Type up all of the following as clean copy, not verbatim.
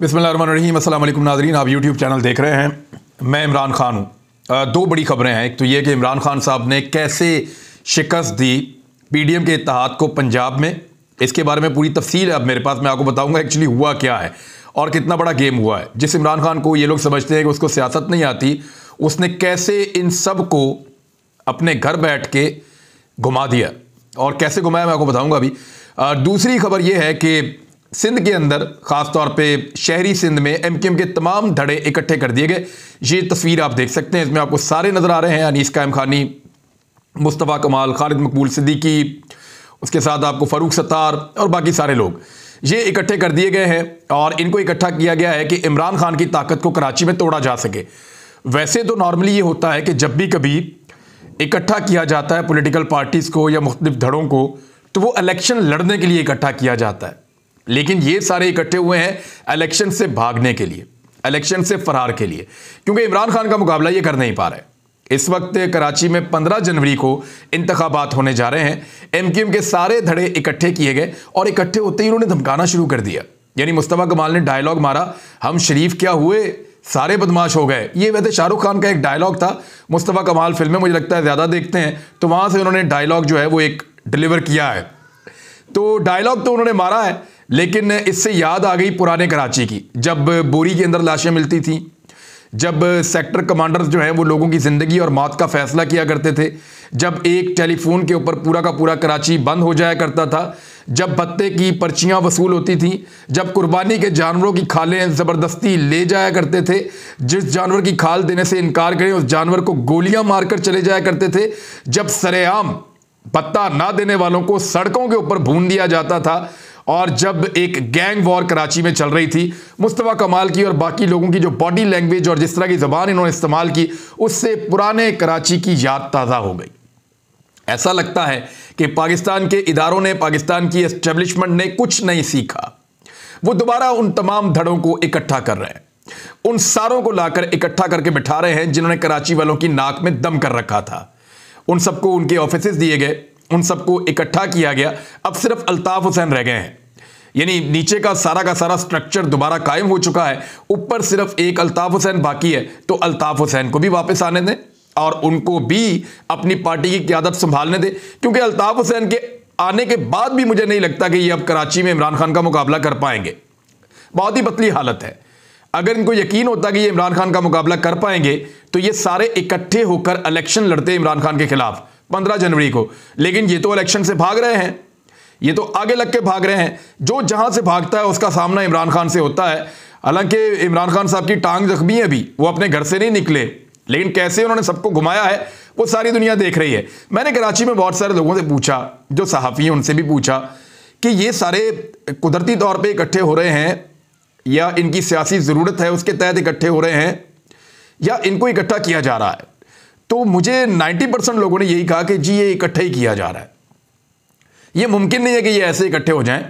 बिस्मिल्लाहिर्रहमानिर्रहीम। अस्सलाम वालेकुम नाज़रीन, आप यूट्यूब चैनल देख रहे हैं। मैं इमरान खान हूँ। दो बड़ी खबरें हैं। एक तो ये कि इमरान खान साहब ने कैसे शिकस्त दी पीडीएम के इत्तेहाद को पंजाब में, इसके बारे में पूरी तफसील है अब मेरे पास। मैं आपको बताऊंगा एक्चुअली हुआ क्या है और कितना बड़ा गेम हुआ है। जिस इमरान खान को ये लोग समझते हैं कि उसको सियासत नहीं आती, उसने कैसे इन सब को अपने घर बैठ के घुमा दिया और कैसे घुमाया मैं आपको बताऊंगा अभी। दूसरी खबर यह है कि सिंध के अंदर, ख़ास तौर पे शहरी सिंध में एमक्यूएम के तमाम धड़े इकट्ठे कर दिए गए। ये तस्वीर आप देख सकते हैं, इसमें आपको सारे नज़र आ रहे हैं। अनीस कायम खानी, मुस्तफ़ा कमाल, खालिद मकबूल सिद्दीकी, उसके साथ आपको फ़ारूक सत्तार और बाकी सारे लोग ये इकट्ठे कर दिए गए हैं और इनको इकट्ठा किया गया है कि इमरान खान की ताकत को कराची में तोड़ा जा सके। वैसे तो नॉर्मली ये होता है कि जब भी कभी इकट्ठा किया जाता है पॉलिटिकल पार्टीज़ को या मुख्तलिफ धड़ों को, तो वो इलेक्शन लड़ने के लिए इकट्ठा किया जाता है। लेकिन ये सारे इकट्ठे हुए हैं इलेक्शन से भागने के लिए, इलेक्शन से फरार के लिए, क्योंकि इमरान खान का मुकाबला ये कर नहीं पा रहे। इस वक्त कराची में 15 जनवरी को इंतखाबात होने जा रहे हैं। एमक्यूएम के सारे धड़े इकट्ठे किए गए और इकट्ठे होते ही उन्होंने धमकाना शुरू कर दिया। यानी मुस्तफ़ा कमाल ने डायलॉग मारा, हम शरीफ क्या हुए, सारे बदमाश हो गए। ये वैसे शाहरुख खान का एक डायलॉग था। मुस्तफ़ा कमाल फिल्में मुझे लगता है ज़्यादा देखते हैं, तो वहाँ से उन्होंने डायलॉग जो है वो एक डिलीवर किया है। तो डायलॉग तो उन्होंने मारा है, लेकिन इससे याद आ गई पुराने कराची की, जब बोरी के अंदर लाशें मिलती थी, जब सेक्टर कमांडर्स जो हैं वो लोगों की ज़िंदगी और मौत का फैसला किया करते थे, जब एक टेलीफोन के ऊपर पूरा का पूरा कराची बंद हो जाया करता था, जब भत्ते की पर्चियां वसूल होती थी, जब कुर्बानी के जानवरों की खालें ज़बरदस्ती ले जाया करते थे, जिस जानवर की खाल देने से इनकार करें उस जानवर को गोलियां मारकर चले जाया करते थे, जब सरेआम पत्ता ना देने वालों को सड़कों के ऊपर भून दिया जाता था, और जब एक गैंग वॉर कराची में चल रही थी, मुस्तफ़ा कमाल की और बाकी लोगों की जो बॉडी लैंग्वेज और जिस तरह की ज़बान इन्होंने इस्तेमाल की, उससे पुराने कराची की याद ताज़ा हो गई। ऐसा लगता है कि पाकिस्तान के इदारों ने, पाकिस्तान की एस्टेब्लिशमेंट ने कुछ नहीं सीखा। वो दोबारा उन तमाम धड़ों को इकट्ठा कर रहे हैं, उन सारों को लाकर इकट्ठा करके बिठा रहे हैं जिन्होंने कराची वालों की नाक में दम कर रखा था। उन सबको उनके ऑफिसेज दिए गए, उन सबको इकट्ठा किया गया। अब सिर्फ अल्ताफ हुसैन रह गए हैं। यानी नीचे का सारा स्ट्रक्चर दोबारा कायम हो चुका है, ऊपर सिर्फ एक अल्ताफ हुसैन बाकी है। तो अल्ताफ हुसैन को भी वापस आने दें और उनको भी अपनी पार्टी की क़यादत संभालने दें, क्योंकि अल्ताफ हुसैन के आने के बाद भी मुझे नहीं लगता कि ये अब कराची में इमरान खान का मुकाबला कर पाएंगे। बहुत ही पतली हालत है। अगर इनको यकीन होता कि ये इमरान खान का मुकाबला कर पाएंगे तो ये सारे इकट्ठे होकर इलेक्शन लड़ते इमरान खान के खिलाफ 15 जनवरी को। लेकिन ये तो इलेक्शन से भाग रहे हैं, ये तो आगे लग के भाग रहे हैं। जो जहां से भागता है उसका सामना इमरान खान से होता है। हालांकि इमरान खान साहब की टांग जख्मी है अभी, वो अपने घर से नहीं निकले, लेकिन कैसे उन्होंने सबको घुमाया है वो सारी दुनिया देख रही है। मैंने कराची में बहुत सारे लोगों से पूछा, जो सहाफ़ी हैं उनसे भी पूछा कि ये सारे कुदरती तौर पर इकट्ठे हो रहे हैं या इनकी सियासी ज़रूरत है उसके तहत इकट्ठे हो रहे हैं या इनको इकट्ठा किया जा रहा है। तो मुझे 90% लोगों ने यही कहा कि जी ये इकट्ठा ही किया जा रहा है। ये मुमकिन नहीं है कि ये ऐसे इकट्ठे हो जाएं।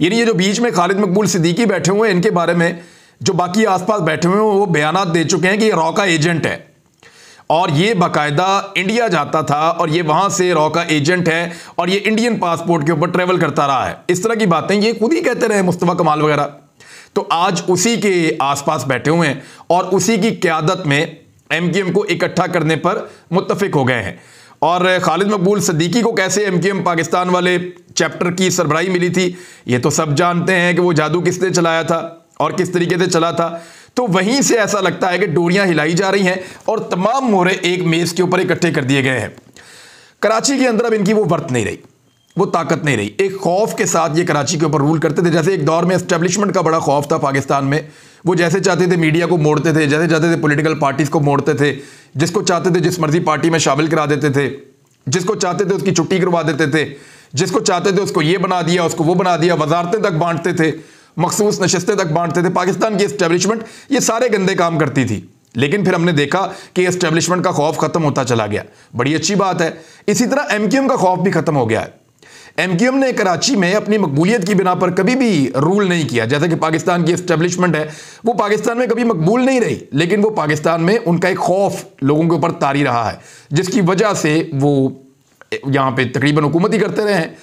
यानी ये जो बीच में खालिद मकबूल सिद्दीकी बैठे हुए हैं, इनके बारे में जो बाकी आसपास बैठे हुए हैं वो बयानात दे चुके हैं कि ये रॉ का एजेंट है और ये बाकायदा इंडिया जाता था और ये वहां से रॉ का एजेंट है और ये इंडियन पासपोर्ट के ऊपर ट्रेवल करता रहा है। इस तरह की बातें ये खुद ही कहते रहे मुस्तफ़ा कमाल वगैरह। तो आज उसी के आसपास बैठे हुए हैं और उसी की क़यादत में एमक्यूएम को इकट्ठा करने पर मुत्तफिक हो गए हैं। और खालिद मकबूल सिद्दीकी को कैसे एमक्यूएम पाकिस्तान वाले चैप्टर की सरबराही मिली थी, ये तो सब जानते हैं कि वो जादू किसने चलाया था और किस तरीके से चला था। तो वहीं से ऐसा लगता है कि डोरियां हिलाई जा रही हैं और तमाम मोहरे एक मेज़ के ऊपर इकट्ठे कर दिए गए हैं। कराची के अंदर अब इनकी वो वर्थ नहीं रही, वो ताकत नहीं रही। एक खौफ के साथ ये कराची के ऊपर रूल करते थे। जैसे एक दौर में एस्टेब्लिशमेंट का बड़ा खौफ था पाकिस्तान में, वो जैसे चाहते थे मीडिया को मोड़ते थे, जैसे चाहते थे पॉलिटिकल पार्टीज़ को मोड़ते थे, जिसको चाहते थे जिस मर्जी पार्टी में शामिल करा देते थे, जिसको चाहते थे उसकी छुट्टी करवा देते थे, जिसको चाहते थे उसको ये बना दिया, उसको वो बना दिया, वजारतें तक बांटते थे, मखसूस नशस्तें तक बांटते थे। पाकिस्तान की एस्टेब्लिशमेंट ये सारे गंदे काम करती थी। लेकिन फिर हमने देखा कि एस्टेब्लिशमेंट का खौफ खत्म होता चला गया, बड़ी अच्छी बात है। इसी तरह एमक्यूएम का खौफ भी खत्म हो गया है। एमक्यूएम ने कराची में अपनी मकबूलियत की बिना पर कभी भी रूल नहीं किया। जैसे कि पाकिस्तान की एस्टेब्लिशमेंट है, वो पाकिस्तान में कभी मकबूल नहीं रही, लेकिन वो पाकिस्तान में उनका एक खौफ लोगों के ऊपर तारी रहा है, जिसकी वजह से वो यहाँ पे तकरीबन हुकूमत ही करते रहे हैं।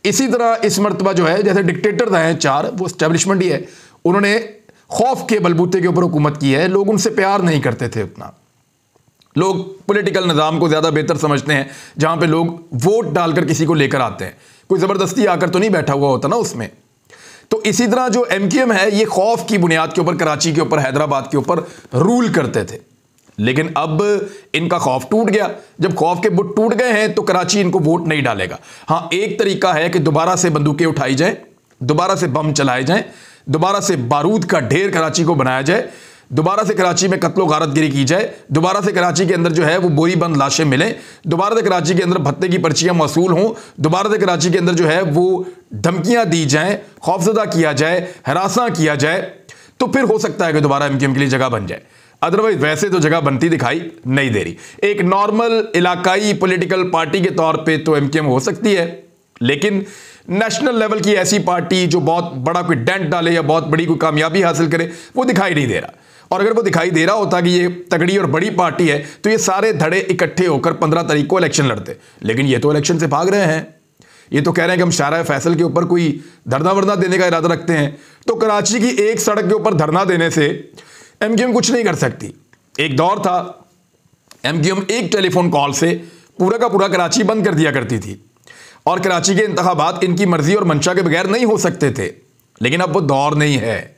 इसी तरह इस मरतबा जो है, जैसे डिक्टेटर हैं 4, वो एस्टेब्लिशमेंट ही है, उन्होंने खौफ के बलबूते के ऊपर हुकूमत की है। लोग उनसे प्यार नहीं करते थे उतना। लोग पॉलिटिकल निज़ाम को ज़्यादा बेहतर समझते हैं जहां पे लोग वोट डालकर किसी को लेकर आते हैं, कोई ज़बरदस्ती आकर तो नहीं बैठा हुआ होता ना उसमें। तो इसी तरह जो एमक्यूएम है ये खौफ की बुनियाद के ऊपर कराची के ऊपर, हैदराबाद के ऊपर रूल करते थे। लेकिन अब इनका खौफ टूट गया। जब खौफ के बुत टूट गए हैं तो कराची इनको वोट नहीं डालेगा। हाँ, एक तरीका है कि दोबारा से बंदूकें उठाई जाए, दोबारा से बम चलाए जाएं, दोबारा से बारूद का ढेर कराची को बनाया जाए, दोबारा से कराची में कत्लो गारतगिरी की जाए, दोबारा से कराची के अंदर जो है वो बोरी बंद लाशें मिलें, दोबारा से कराची के अंदर भत्ते की पर्चियां मौसूल हों, दोबारा से कराची के अंदर जो है वो धमकियां दी जाएं, खौफजदा किया जाए, हरासा किया जाए, तो फिर हो सकता है कि दोबारा एमक्यूएम के लिए जगह बन जाए। अदरवाइज वैसे तो जगह बनती दिखाई नहीं दे रही। एक नॉर्मल इलाकाई पॉलिटिकल पार्टी के तौर पे तो एमक्यूएम हो सकती है, लेकिन नेशनल लेवल की ऐसी पार्टी जो बहुत बड़ा कोई डेंट डाले या बहुत बड़ी कोई कामयाबी हासिल करे, वो दिखाई नहीं दे रहा। और अगर वो दिखाई दे रहा होता कि ये तगड़ी और बड़ी पार्टी है तो ये सारे धड़े इकट्ठे होकर 15 तारीख को इलेक्शन लड़ते। लेकिन ये तो इलेक्शन से भाग रहे हैं। ये तो कह रहे हैं कि हम शारा फैसल के ऊपर कोई धरना वर्ना देने का इरादा रखते हैं। तो कराची की एक सड़क के ऊपर धरना देने से एमक्यूएम कुछ नहीं कर सकती। एक दौर था एमक्यूएम एक टेलीफोन कॉल से पूरा का पूरा कराची बंद कर दिया करती थी और कराची के इंतखाबात इनकी मर्जी और मंशा के बगैर नहीं हो सकते थे। लेकिन अब वो दौर नहीं है।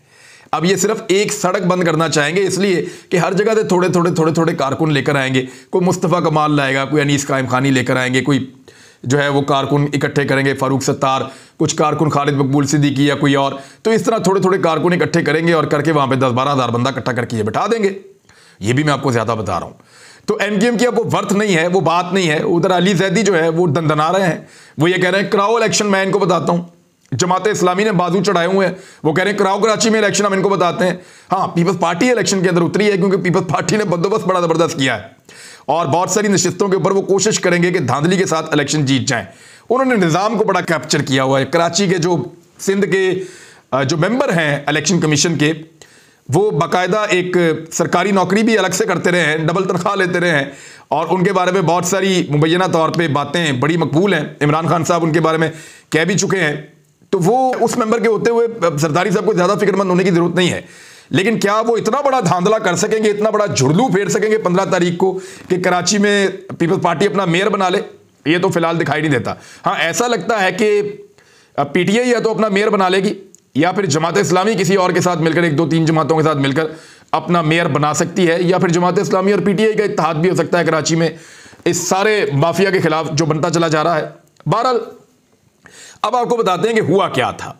अब ये सिर्फ एक सड़क बंद करना चाहेंगे, इसलिए कि हर जगह से थोड़े थोड़े कारकुन लेकर आएंगे। कोई मुस्तफ़ा कमाल लाएगा, कोई अनीस कायम खानी लेकर आएंगे, कोई जो है वो कारकुन इकट्ठे करेंगे, फारूक सत्तार, कुछ कारकुन खालिद मकबूल सिद्दीकी या कोई और। तो इस तरह थोड़े कारकुन इकट्ठे करेंगे और करके वहां पे 10-12 हज़ार बंदा इकट्ठा करके ये बैठा देंगे। ये भी मैं आपको ज्यादा बता रहा हूं। तो एमक्यूएम की अब वो वर्थ नहीं है, वो बात नहीं है। उधर अली जैदी जो है वो दंदना रहे हैं, वो ये कह रहे हैं कराओ इलेक्शन। मैं इनको बताता हूं, जमाते इस्लामी ने बाजू चढ़ाए हुए हैं, वो कह रहे हैं कराओ कराची में इलेक्शन, हम इनको बताते हैं। हाँ, पीपल्स पार्टी इलेक्शन के अंदर उतरी है क्योंकि पीपल्स पार्टी ने बंदोबस्त बड़ा जबरदस्त किया है और बहुत सारी नशिस्तों के ऊपर वो कोशिश करेंगे कि धांधली के साथ इलेक्शन जीत जाएं। उन्होंने निज़ाम को बड़ा कैप्चर किया हुआ है। कराची के जो सिंध के जो मेंबर हैं इलेक्शन कमीशन के, वो बाकायदा एक सरकारी नौकरी भी अलग से करते रहे हैं, डबल तनख्वाह लेते रहे हैं और उनके बारे में बहुत सारी मुबैना तौर पे बातें बड़ी मकबूल हैं। इमरान खान साहब उनके बारे में कह भी चुके हैं। तो वो उस मेंबर के होते हुए सरदारी साहब को ज़्यादा फिक्रमंद होने की ज़रूरत नहीं है। लेकिन क्या वो इतना बड़ा धांधला कर सकेंगे, इतना बड़ा झुरलू फेर सकेंगे 15 तारीख को कि कराची में पीपल्स पार्टी अपना मेयर बना ले? ये तो फिलहाल दिखाई नहीं देता। हाँ, ऐसा लगता है कि पीटीआई या तो अपना मेयर बना लेगी या फिर जमात इस्लामी किसी और के साथ मिलकर, 1-2-3 जमातों के साथ मिलकर अपना मेयर बना सकती है, या फिर जमात इस्लामी और पीटीआई का इत्तेहाद भी हो सकता है कराची में इस सारे माफिया के खिलाफ जो बनता चला जा रहा है। बहरहाल अब आपको बताते हैं कि हुआ क्या था।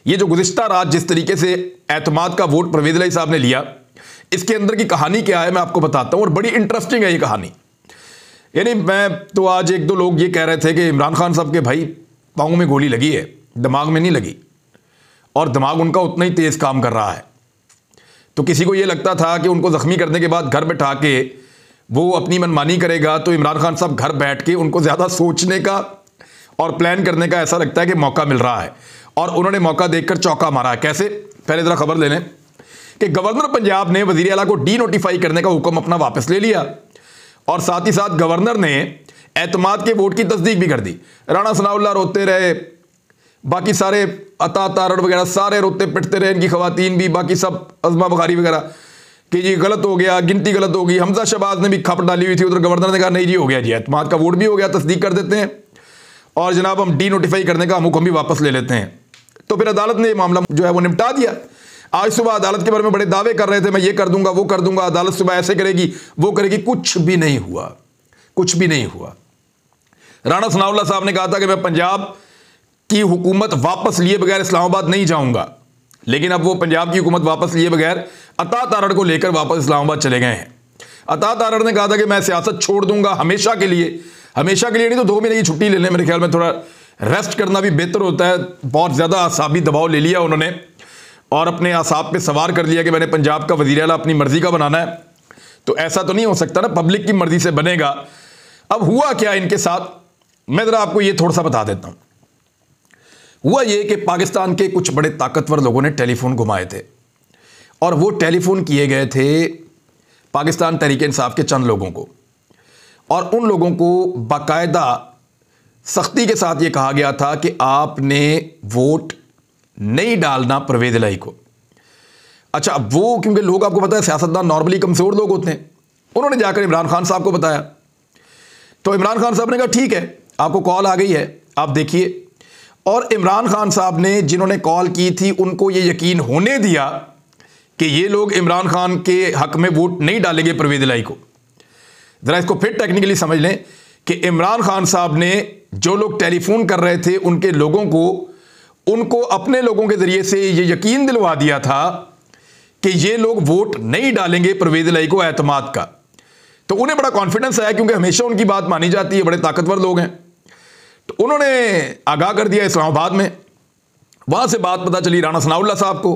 ये जो गुज़िश्ता रात जिस तरीके से एतमाद का वोट परवेज़ इलाही साहब ने लिया, इसके अंदर की कहानी क्या है मैं आपको बताता हूं और बड़ी इंटरेस्टिंग है ये कहानी। यानी मैं तो आज 1-2 लोग ये कह रहे थे कि इमरान खान साहब के भाई पाँव में गोली लगी है, दिमाग में नहीं लगी, और दिमाग उनका उतना ही तेज काम कर रहा है। तो किसी को ये लगता था कि उनको जख्मी करने के बाद घर बैठा के वो अपनी मनमानी करेगा तो इमरान खान साहब घर बैठ के उनको ज़्यादा सोचने का और प्लान करने का ऐसा लगता है कि मौका मिल रहा है, और उन्होंने मौका देखकर चौका मारा है। कैसे? पहले ज़रा खबर ले लें कि गवर्नर पंजाब ने वज़ीर आला को डी-नोटिफाई करने का हुक्म अपना वापस ले लिया और साथ ही साथ गवर्नर ने एतमाद के वोट की तस्दीक भी कर दी। राणा सनाउल्लाह रोते रहे, बाकी सारे अता तारड़ वगैरह सारे रोते पिटते रहे, इनकी खवातीन भी, बाकी सब अज़मा बुखारी वगैरह कि जी गलत हो गया, गिनती गलत होगी। हमजा शहबाज ने भी खप डाली हुई थी, उधर गवर्नर ने कहा नहीं जी हो गया जी, एतमाद का वोट भी हो गया, तस्दीक कर देते हैं और जनाब हम डी-नोटिफाई करने का हुक्म भी वापस ले लेते हैं। तो फिर अदालत ने मामला जो है वो निपटा दिया। आज सुबह अदालत के बारे में बड़े दावे कर रहे थे, मैं ये कर दूंगा वो कर दूंगा, अदालत सुबह ऐसे करेगी वो करेगी, कुछ भी नहीं हुआ, कुछ भी नहीं हुआ। राणा सनाउल्लाह साहब ने कहा था कि मैं पंजाब की हुकूमत वापस लिए बगैर इस्लामाबाद नहीं जाऊंगा, लेकिन अब वो पंजाब की हुकूमत वापस लिए बगैर अता तारड़ को लेकर वापस इस्लामाबाद चले गए हैं। अता तारड़ ने कहा था कि मैं सियासत छोड़ दूंगा हमेशा के लिए, हमेशा के लिए नहीं तो 2 महीने की छुट्टी ले लें, मेरे ख्याल में थोड़ा रेस्ट करना भी बेहतर होता है। बहुत ज़्यादा आसाबी दबाव ले लिया उन्होंने और अपने आसाब पे सवार कर लिया कि मैंने पंजाब का वज़ीर आला अपनी मर्जी का बनाना है। तो ऐसा तो नहीं हो सकता ना, पब्लिक की मर्जी से बनेगा। अब हुआ क्या इनके साथ, मैं ज़रा आपको ये थोड़ा सा बता देता हूँ। हुआ ये कि पाकिस्तान के कुछ बड़े ताकतवर लोगों ने टेलीफोन घुमाए थे और वो टेलीफोन किए गए थे पाकिस्तान तहरीक इंसाफ के चंद लोगों को, और उन लोगों को बाकायदा सख्ती के साथ ये कहा गया था कि आपने वोट नहीं डालना परवेज़ इलाही को। अच्छा, अब वो क्योंकि लोग आपको पता है सियासतदान नॉर्मली कमज़ोर लोग होते हैं, उन्होंने जाकर इमरान खान साहब को बताया। तो इमरान खान साहब ने कहा ठीक है, आपको कॉल आ गई है, आप देखिए। और इमरान खान साहब ने जिन्होंने कॉल की थी उनको ये यकीन होने दिया कि ये लोग इमरान खान के हक में वोट नहीं डालेंगे परवेज़ इलाही को। ज़रा इसको फिर टेक्निकली समझ लें कि इमरान खान साहब ने जो लोग टेलीफोन कर रहे थे उनके लोगों को, उनको अपने लोगों के ज़रिए से ये यकीन दिलवा दिया था कि ये लोग वोट नहीं डालेंगे परवेज़ इलाही को एतमाद का। तो उन्हें बड़ा कॉन्फिडेंस आया क्योंकि हमेशा उनकी बात मानी जाती है, बड़े ताकतवर लोग हैं। तो उन्होंने आगाह कर दिया इस्लामाबाद में, वहां से बात पता चली राणा सनाउल्लाह साहब को।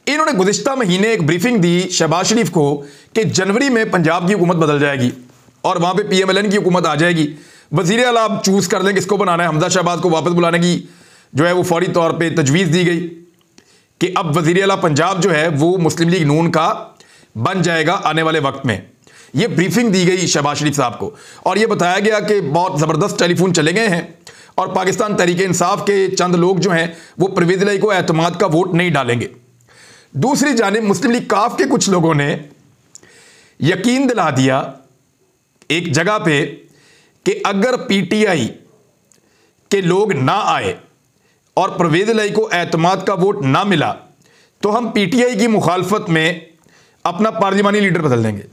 इन्होंने गुज़िश्ता महीने एक ब्रीफिंग दी शहबाज शरीफ को कि जनवरी में पंजाब की हुकूमत बदल जाएगी और वहां पे PMLN की हुकूमत आ जाएगी। वज़ीर आला आप चूज़ कर लें किसको बनाना है। हमजा शहबाज को वापस बुलाने की जो है वो फौरी तौर पर तजवीज़ दी गई कि अब वज़ीर आला पंजाब जो है वो मुस्लिम लीग नून का बन जाएगा आने वाले वक्त में। ये ब्रीफिंग दी गई शहबाज शरीफ साहब को और ये बताया गया कि बहुत ज़बरदस्त टेलीफोन चले गए हैं और पाकिस्तान तहरीक इंसाफ के चंद लोग जो हैं वो परवेज़ इलाही को एतमाद का वोट नहीं डालेंगे। दूसरी जानिब मुस्लिम लीग काफ के कुछ लोगों ने यकीन दिला दिया एक जगह पे कि अगर PTI के लोग ना आए और परवेज़ इलाही को एतमाद का वोट ना मिला तो हम PTI की मुखालफत में अपना पार्लिमानी लीडर बदल देंगे।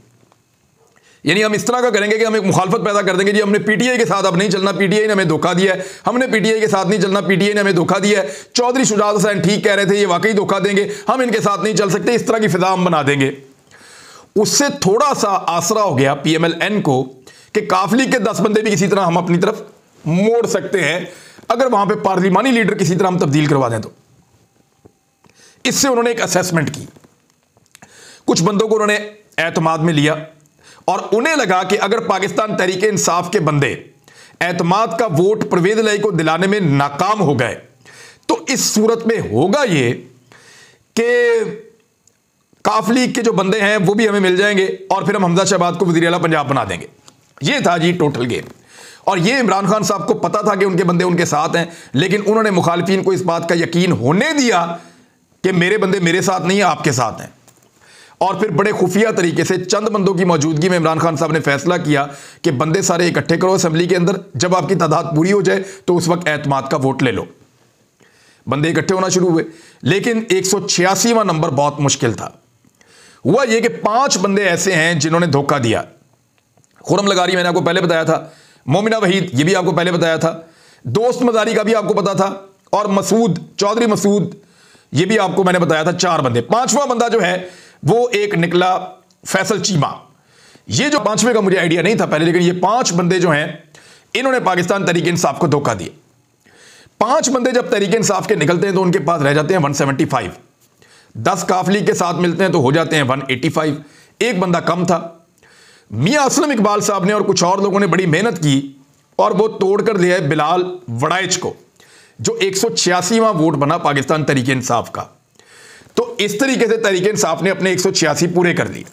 यानी हम इस तरह का करेंगे कि हम एक मुखालफत पैदा कर देंगे, जी हमने PTI के साथ अब नहीं चलना, PTI ने हमें धोखा दिया है, हमने PTI के साथ नहीं चलना, PTI ने हमें धोखा दिया है, चौधरी शुजात हुसैन ठीक कह रहे थे, ये वाकई धोखा देंगे, हम इनके साथ नहीं चल सकते, इस तरह की फिजा हम बना देंगे। उससे थोड़ा सा आसरा हो गया PMLN को कि काफ लीग के 10 बंदे भी किसी तरह हम अपनी तरफ मोड़ सकते हैं अगर वहां पर पार्लिमानी लीडर किसी तरह हम तब्दील करवा दें। तो इससे उन्होंने एक असेसमेंट की, कुछ बंदों को उन्होंने एतमाद में लिया और उन्हें लगा कि अगर पाकिस्तान तहरीक इंसाफ के बंदे एतमाद का वोट परवेज़ इलाही को दिलाने में नाकाम हो गए तो इस सूरत में होगा ये कि काफ लीग के जो बंदे हैं वो भी हमें मिल जाएंगे और फिर हम हमजा शहबाज को वज़ीर आला पंजाब बना देंगे। ये था जी टोटल गेम। और ये इमरान खान साहब को पता था कि उनके बंदे उनके साथ हैं, लेकिन उन्होंने मुखालिफिन को इस बात का यकीन होने दिया कि मेरे बंदे मेरे साथ नहीं है, आपके साथ हैं। और फिर बड़े खुफिया तरीके से चंद बंदों की मौजूदगी में इमरान खान साहब ने फैसला किया कि बंदे सारे इकट्ठे करो असेंबली के अंदर, जब आपकी तादाद पूरी हो जाए तो उस वक्त एतमाद का वोट ले लो। बंदे इकट्ठे होना शुरू हुए, लेकिन 186वां नंबर बहुत मुश्किल था। हुआ यह कि 5 बंदे ऐसे हैं जिन्होंने धोखा दिया। खुरम लगारी मैंने आपको पहले बताया था, मोमिना वहीद ये भी आपको पहले बताया था, दोस्त मजारी का भी आपको पता था, और मसूद चौधरी मसूद ये भी आपको मैंने बताया था। 4 बंदे। 5वां बंदा जो है वो एक निकला फैसल चीमा। ये जो 5वें का मुझे आइडिया नहीं था पहले, लेकिन ये 5 बंदे जो हैं इन्होंने पाकिस्तान तहरीक इंसाफ को धोखा दिया। 5 बंदे जब तहरीक इंसाफ के निकलते हैं तो उनके पास रह जाते हैं 175। 10 काफ लीग के साथ मिलते हैं तो हो जाते हैं 185। एक बंदा कम था। मियां असलम इकबाल साहब ने और कुछ और लोगों ने बड़ी मेहनत की और वो तोड़कर दिया है बिलाल वड़ाइच को, जो 186वां वोट बना पाकिस्तान तहरीक इंसाफ का। तो इस तरीके से तहरीक इंसाफ ने अपने 186 पूरे कर लिए।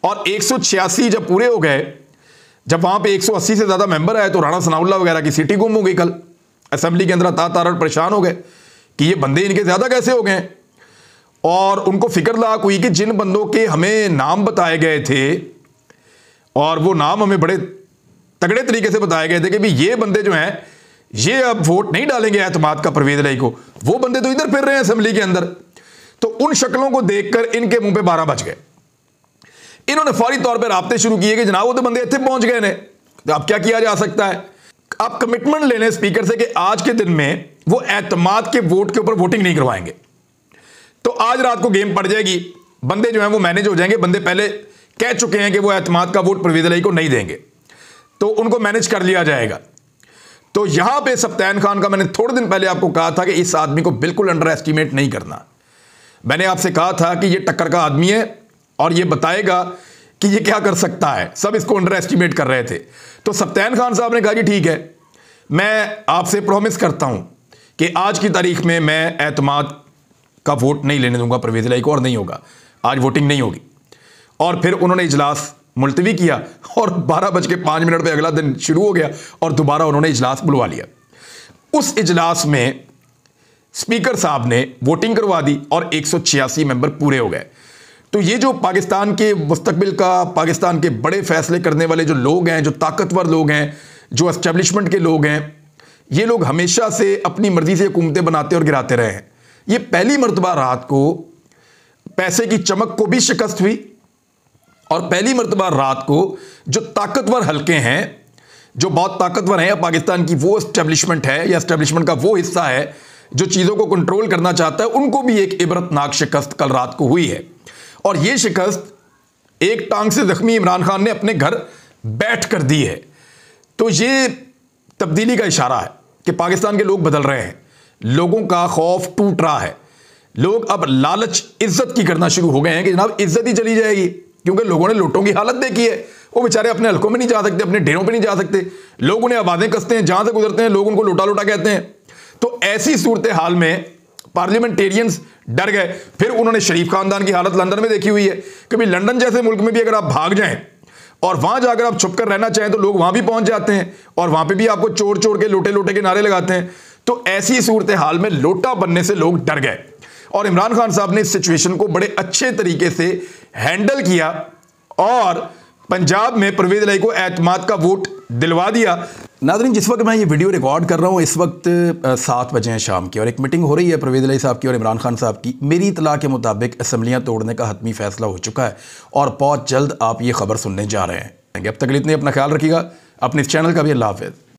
और 186 जब पूरे हो गए, जब वहां पे 180 से ज्यादा मेंबर आए तो राणा सनाउल्लाह वगैरह की सीटी गुम हो गई। कल असेंबली के अंदर तार परेशान हो गए कि ये बंदे इनके ज्यादा कैसे हो गए। और उनको फिक्र लाक हुई कि जिन बंदों के हमें नाम बताए गए थे और वो नाम हमें बड़े तगड़े तरीके से बताए गए थे कि भी ये बंदे जो हैं ये अब वोट नहीं डालेंगे एतमाद का परवेज़ इलाही को, वो बंदे तो इधर फिर रहे हैं असेंबली के अंदर। तो उन शक्लों को देखकर इनके मुंह पे 12 बज गए। इन्होंने फौरी तौर पर राब्ते शुरू किए कि जनाब वो तो बंदे इतने पहुंच गए ने, तो अब क्या किया जा सकता है। आप कमिटमेंट ले लें स्पीकर से कि आज के दिन में वो एतमाद के वोट के ऊपर वोटिंग नहीं करवाएंगे। तो आज रात को गेम पड़ जाएगी, बंदे जो हैं वो मैनेज हो जाएंगे। बंदे पहले कह चुके हैं कि वो एतमाद का वोट परवेज़ इलाही को नहीं देंगे, तो उनको मैनेज कर लिया जाएगा। तो यहां पे सफ्तान खान का मैंने थोड़े दिन पहले आपको कहा था कि इस आदमी को बिल्कुल अंडर एस्टिमेट नहीं करना। मैंने आपसे कहा था कि ये टक्कर का आदमी है और ये बताएगा कि ये क्या कर सकता है। सब इसको अंडर एस्टिमेट कर रहे थे। तो सफ्तान खान साहब ने कहा कि ठीक है, मैं आपसे प्रॉमिस करता हूं कि आज की तारीख में मैं एतमाद का वोट नहीं लेने दूंगा परवेज़ इलाही को, और नहीं होगा, आज वोटिंग नहीं होगी। और फिर उन्होंने इजलास मुलतवी किया और 12:05 पे अगला दिन शुरू हो गया और दोबारा उन्होंने इजलास बुलवा लिया। उस इजलास में स्पीकर साहब ने वोटिंग करवा दी और 186 मेंबर पूरे हो गए। तो ये जो पाकिस्तान के मुस्तकबिल का, पाकिस्तान के बड़े फैसले करने वाले जो लोग हैं, जो ताकतवर लोग हैं, जो एस्टेब्लिशमेंट के लोग हैं, ये लोग हमेशा से अपनी मर्जी से हुकूमतें बनाते और गिराते रहे हैं। ये पहली मर्तबा रात को पैसे की चमक को भी शिकस्त हुई और पहली मर्तबा रात को जो ताकतवर हल्के हैं, जो बहुत ताकतवर हैं, पाकिस्तान की वो एस्टेब्लिशमेंट है या एस्टेब्लिशमेंट का वो हिस्सा है जो चीज़ों को कंट्रोल करना चाहता है, उनको भी एक इबरतनाक शिकस्त कल रात को हुई है। और ये शिकस्त एक टांग से जख्मी इमरान खान ने अपने घर बैठ कर दी है। तो ये तब्दीली का इशारा है कि पाकिस्तान के लोग बदल रहे हैं, लोगों का खौफ टूट रहा है, लोग अब लालच इज्जत की करना शुरू हो गए हैं कि जनाब इज्जत ही चली जाएगी, क्योंकि लोगों ने लूटों की हालत देखी है। वो बेचारे अपने हलकों में नहीं जा सकते, अपने डेरों पे नहीं जा सकते, लोग उन्हें आवाजें कसते हैं, जहां से गुजरते हैं लोग उनको लूटा लूटा कहते हैं। तो ऐसी सूरत हाल में पार्लियामेंटेरियंस डर गए। फिर उन्होंने शरीफ खानदान की हालत लंदन में देखी हुई है। कभी लंदन जैसे मुल्क में भी अगर आप भाग जाएं और वहां जाकर आप छुपकर रहना चाहें तो लोग वहां भी पहुंच जाते हैं और वहां पे भी आपको चोर चोर के लोटे लोटे के नारे लगाते हैं। तो ऐसी सूरत हाल में लोटा बनने से लोग डर गए और इमरान खान साहब ने इस सिचुएशन को बड़े अच्छे तरीके से हैंडल किया और पंजाब में परवेज इलाही को एतमाद का वोट दिलवा दिया। नाज़रीन, जिस वक्त मैं ये वीडियो रिकॉर्ड कर रहा हूँ इस वक्त 7 बजे हैं शाम की और एक मीटिंग हो रही है परवेज इलाही साहब की और इमरान खान साहब की। मेरी इतला के मुताबिक असम्बलियाँ तोड़ने का हतमी फैसला हो चुका है और बहुत जल्द आप ये खबर सुनने जा रहे हैं। अब तक के लिए इतने अपना ख्याल रखिएगा, अपने इस चैनल का भी अल्लाह हाफ़िज़।